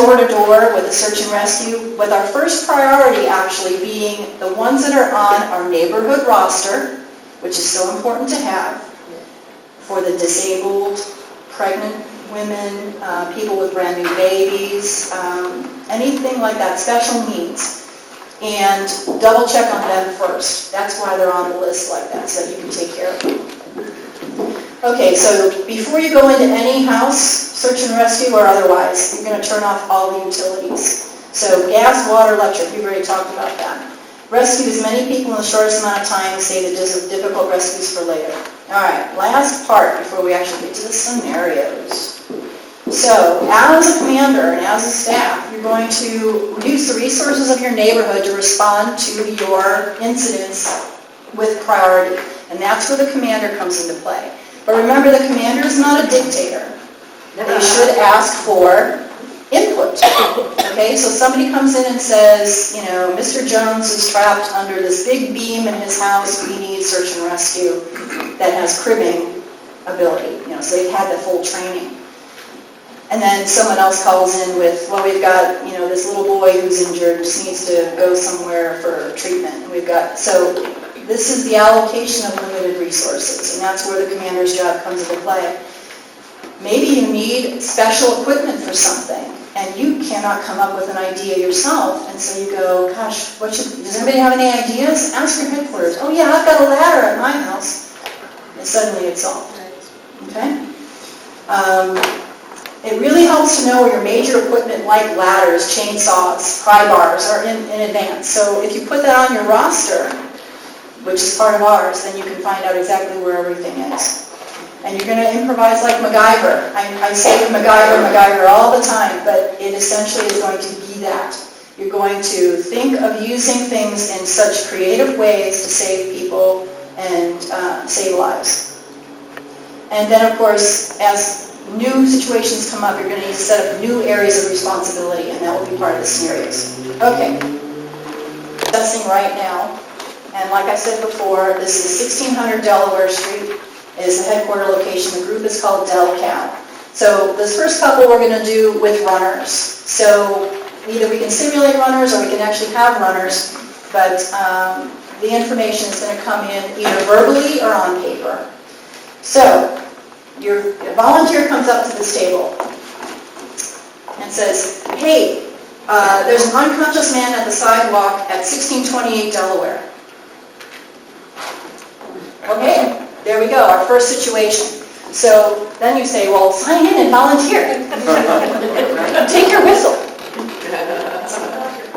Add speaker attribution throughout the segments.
Speaker 1: door to door with a search and rescue, with our first priority actually being the ones that are on our neighborhood roster, which is so important to have for the disabled, pregnant women, people with brand new babies, anything like that, special needs. And double check on them first. That's why they're on the list like that, so that you can take care of them. Okay, so before you go into any house, search and rescue or otherwise, you're going to turn off all the utilities. So gas, water, electric, we've already talked about that. Rescue as many people in the shortest amount of time, save the difficult rescues for later. All right, last part before we actually get to the scenarios. So, as a commander and as a staff, you're going to use the resources of your neighborhood to respond to your incidents with priority. And that's where the commander comes into play. But remember, the commander is not a dictator. They should ask for input. Okay, so somebody comes in and says, you know, Mr. Jones is trapped under this big beam in his house. We need search and rescue that has cribbing ability. You know, so they've had the full training. And then someone else calls in with, well, we've got, you know, this little boy who's injured, just needs to go somewhere for treatment. And we've got, so this is the allocation of limited resources, and that's where the commander's job comes into play. Maybe you need special equipment for something, and you cannot come up with an idea yourself, and so you go, gosh, does anybody have any ideas? Ask your headquarters. Oh yeah, I've got a ladder at my house. And suddenly it's solved. Okay? It really helps to know where your major equipment like ladders, chainsaws, pry bars are in advance. So if you put that on your roster, which is part of ours, then you can find out exactly where everything is. And you're going to improvise like MacGyver. I say MacGyver all the time, but it essentially is going to be that. You're going to think of using things in such creative ways to save people and save lives. And then, of course, as new situations come up, you're going to need to set up new areas of responsibility, and that will be part of the scenarios. Okay. Assessing right now. And like I said before, this is 1600 Delaware Street. It is the headquarter location. The group is called DelCal. So this first couple we're going to do with runners. So either we can simulate runners or we can actually have runners, but the information is going to come in either verbally or on paper. So your volunteer comes up to this table and says, hey, there's an unconscious man at the sidewalk at 1628 Delaware. Okay, there we go, our first situation. So then you say, well, sign in and volunteer. Take your whistle.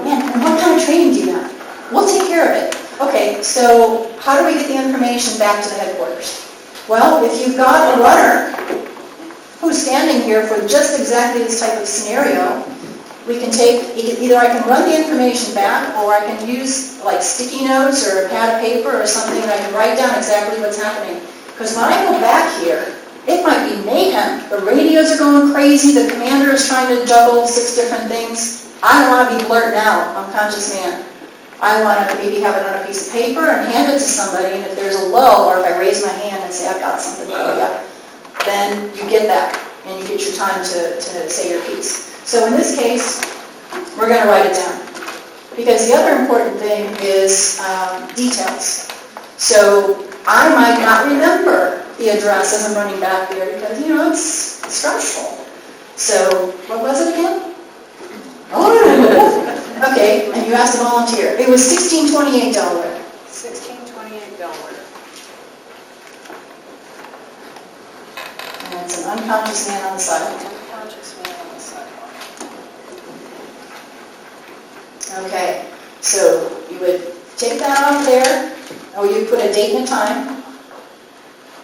Speaker 1: Man, and what kind of training do you have? We'll take care of it. Okay, so how do we get the information back to the headquarters? Well, if you've got a runner who's standing here for just exactly this type of scenario, we can take, either I can run the information back, or I can use like sticky notes or a pad of paper or something, and I can write down exactly what's happening. Because when I go back here, it might be mayhem. The radios are going crazy, the commander is trying to juggle 6 different things. I don't want to be blurting out, unconscious man. I want to maybe have it on a piece of paper and hand it to somebody, and if there's a lull, or if I raise my hand and say, I've got something for you, then you get that, and you get your time to say your piece. So in this case, we're going to write it down. Because the other important thing is details. So I might not remember the address as I'm running back there because, you know, it's stressful. So what was it again? Oh, okay, and you asked to volunteer. It was 1628 Delaware.
Speaker 2: 1628 Delaware.
Speaker 1: And it's an unconscious man on the sidewalk.
Speaker 2: Unconscious man on the sidewalk.
Speaker 1: Okay, so you would take that off there, or you put a date and a time,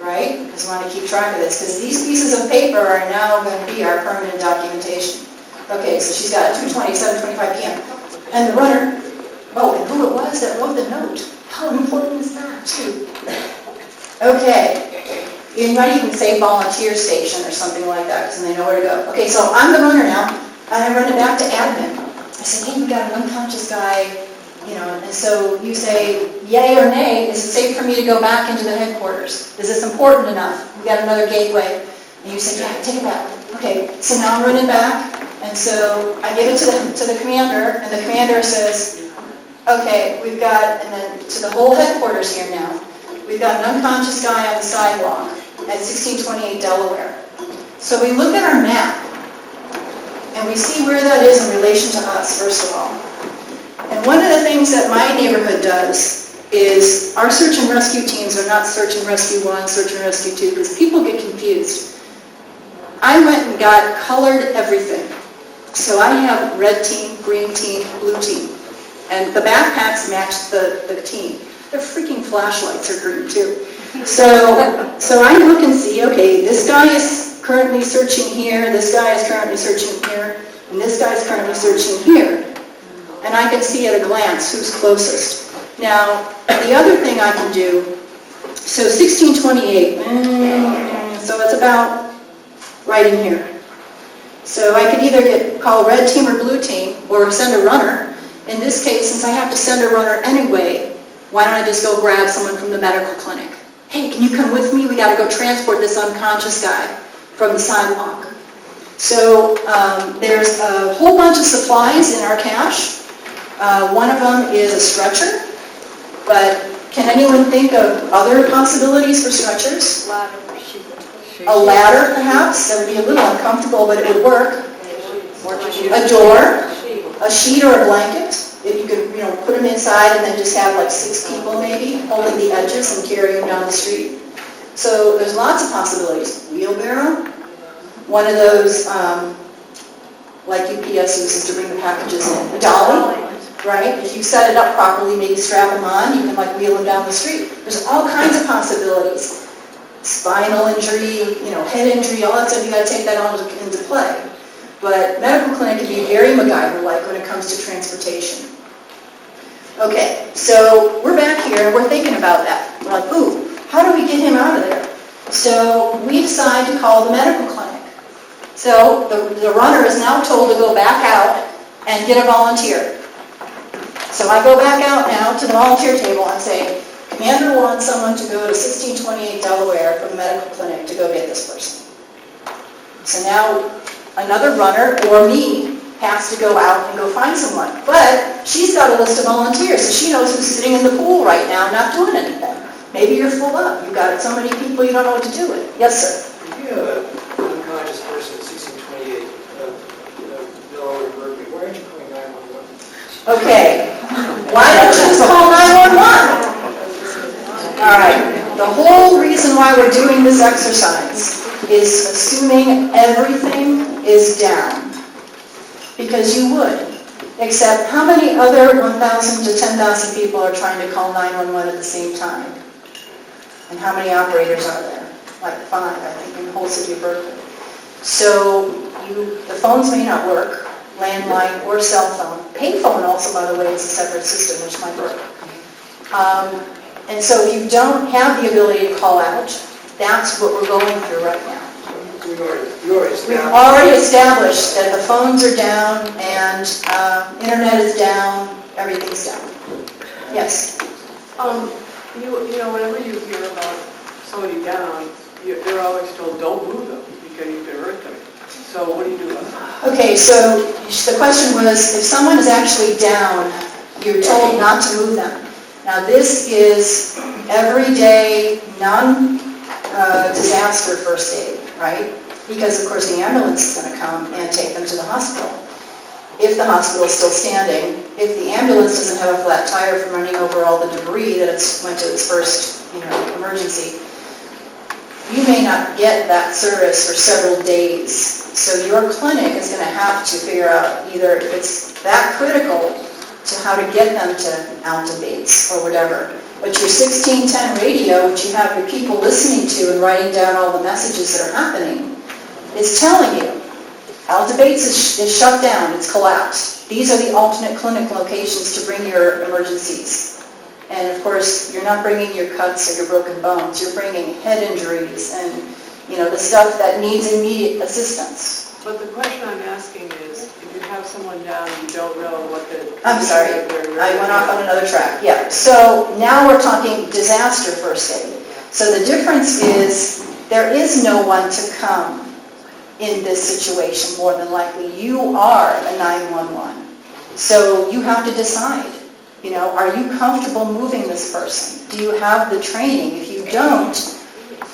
Speaker 1: right? Because we want to keep track of this, because these pieces of paper are now going to be our permanent documentation. Okay, so she's got 2:20, 7:25 p.m. And the runner, oh, and who it was that wrote the note. How important is that, too? Okay, you might even say volunteer station or something like that, because then they know where to go. Okay, so I'm the runner now, and I run it back to admin. I say, hey, we got an unconscious guy, you know, and so you say, yay or nay, is it safe for me to go back into the headquarters? Is this important enough? We got another gateway. And you say, yeah, take it back. Okay, so now I'm running back, And so I give it to the commander, and the commander says, okay, we've got, and then to the whole headquarters here now, we've got an unconscious guy on the sidewalk at 1628 Delaware. So we look at our map, and we see where that is in relation to us, first of all. And one of the things that my neighborhood does is our search and rescue teams are not search and rescue 1, search and rescue 2, because people get confused. I went and got colored everything. So I have red team, green team, blue team. And the backpacks match the team. Their freaking flashlights are green too. So I look and see, okay, this guy is currently searching here, this guy is currently searching here, and this guy is currently searching here. And I can see at a glance who's closest. Now, the other thing I can do, so 1628, so it's about right in here. So I could either call red team or blue team, or send a runner. In this case, since I have to send a runner anyway, why don't I just go grab someone from the medical clinic? Hey, can you come with me? We got to go transport this unconscious guy from the sidewalk. So there's a whole bunch of supplies in our cache. One of them is a stretcher, but can anyone think of other possibilities for stretchers?
Speaker 2: Ladder.
Speaker 1: A ladder, perhaps? That would be a little uncomfortable, but it would work. A door, a sheet or a blanket. If you could, put them inside and then just have like 6 people maybe holding the edges and carry them down the street. So there's lots of possibilities. Wheelbarrow, one of those like UPS uses to bring the packages in. A dolly, right? If you set it up properly, maybe strap them on, you can like wheel them down the street. There's all kinds of possibilities. Spinal injury, head injury, all that stuff, you got to take that on into play. But medical clinic can be very MacGyver-like when it comes to transportation. Okay, so we're back here, we're thinking about that. We're like, ooh, how do we get him out of there? So we decide to call the medical clinic. So the runner is now told to go back out and get a volunteer. So I go back out now to the volunteer table and say, Commander wants someone to go to 1628 Delaware from the medical clinic to go get this person. So now another runner or me has to go out and go find someone. But she's got a list of volunteers, so she knows who's sitting in the pool right now not doing anything. Maybe you're full up. You've got so many people you don't know what to do with. Yes, sir?
Speaker 3: If you have an unconscious person at 1628 Delaware, Berkeley, why aren't you calling 911?
Speaker 1: Okay. Why don't you just call 911? All right. The whole reason why we're doing this exercise is assuming everything is down. Because you would. Except how many other 1,000 to 10,000 people are trying to call 911 at the same time? And how many operators are there? Like 5, I think, in the whole city of Berkeley. So the phones may not work, landline or cell phone. Payphone also, by the way, is a separate system, which might work. And so if you don't have the ability to call out, that's what we're going through right now. We've already established that the phones are down and internet is down, everything's down. Yes?
Speaker 2: Whenever you hear about somebody down, they're always told, don't move them because you can hurt them. So what do you do about that?
Speaker 1: Okay, so the question was, if someone is actually down, you're told not to move them. Now this is everyday, non-disaster first aid, right? Because of course the ambulance is going to come and take them to the hospital. If the hospital is still standing, if the ambulance doesn't have a flat tire from running over all the debris that went to its first, emergency, you may not get that service for several days. So your clinic is going to have to figure out either if it's that critical to how to get them to Altabates or whatever. But your 1610 radio, which you have your people listening to and writing down all the messages that are happening, is telling you, Altabates is shut down, it's collapsed. These are the alternate clinic locations to bring your emergencies. And of course, you're not bringing your cuts or your broken bones, you're bringing head injuries and the stuff that needs immediate assistance.
Speaker 2: But the question I'm asking is, if you have someone down and you don't know what the...
Speaker 1: I'm sorry, I went off on another track. Yeah, so now we're talking disaster first aid. So the difference is there is no one to come in this situation, more than likely. You are a 911. So you have to decide, are you comfortable moving this person? Do you have the training? If you don't,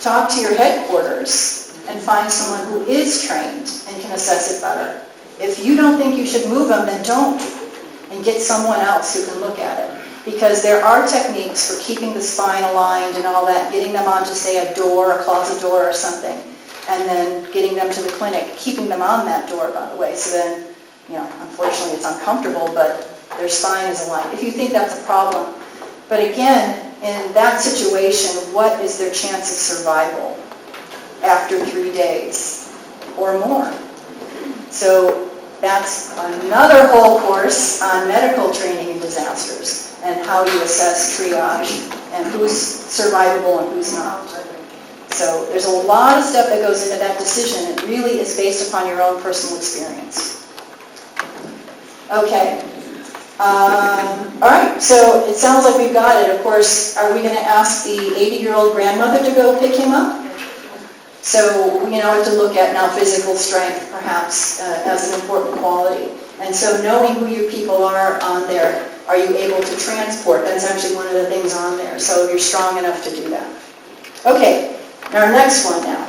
Speaker 1: talk to your headquarters and find someone who is trained and can assess it better. If you don't think you should move them, then don't. And get someone else who can look at it. Because there are techniques for keeping the spine aligned and all that, getting them onto, say, a door, a closet door or something, and then getting them to the clinic, keeping them on that door, by the way. So then, unfortunately it's uncomfortable, but their spine is aligned. If you think that's a problem. But again, in that situation, what is their chance of survival after 3 days or more? So that's another whole course on medical training in disasters and how you assess triage and who's survivable and who's not. So there's a lot of stuff that goes into that decision. It really is based upon your own personal experience. Okay. All right, so it sounds like we've got it. Of course, are we going to ask the 80-year-old grandmother to go pick him up? So, to look at now physical strength, perhaps, as an important quality. And so knowing who your people are on there, are you able to transport? That's actually one of the things on there. So you're strong enough to do that. Okay, our next one now.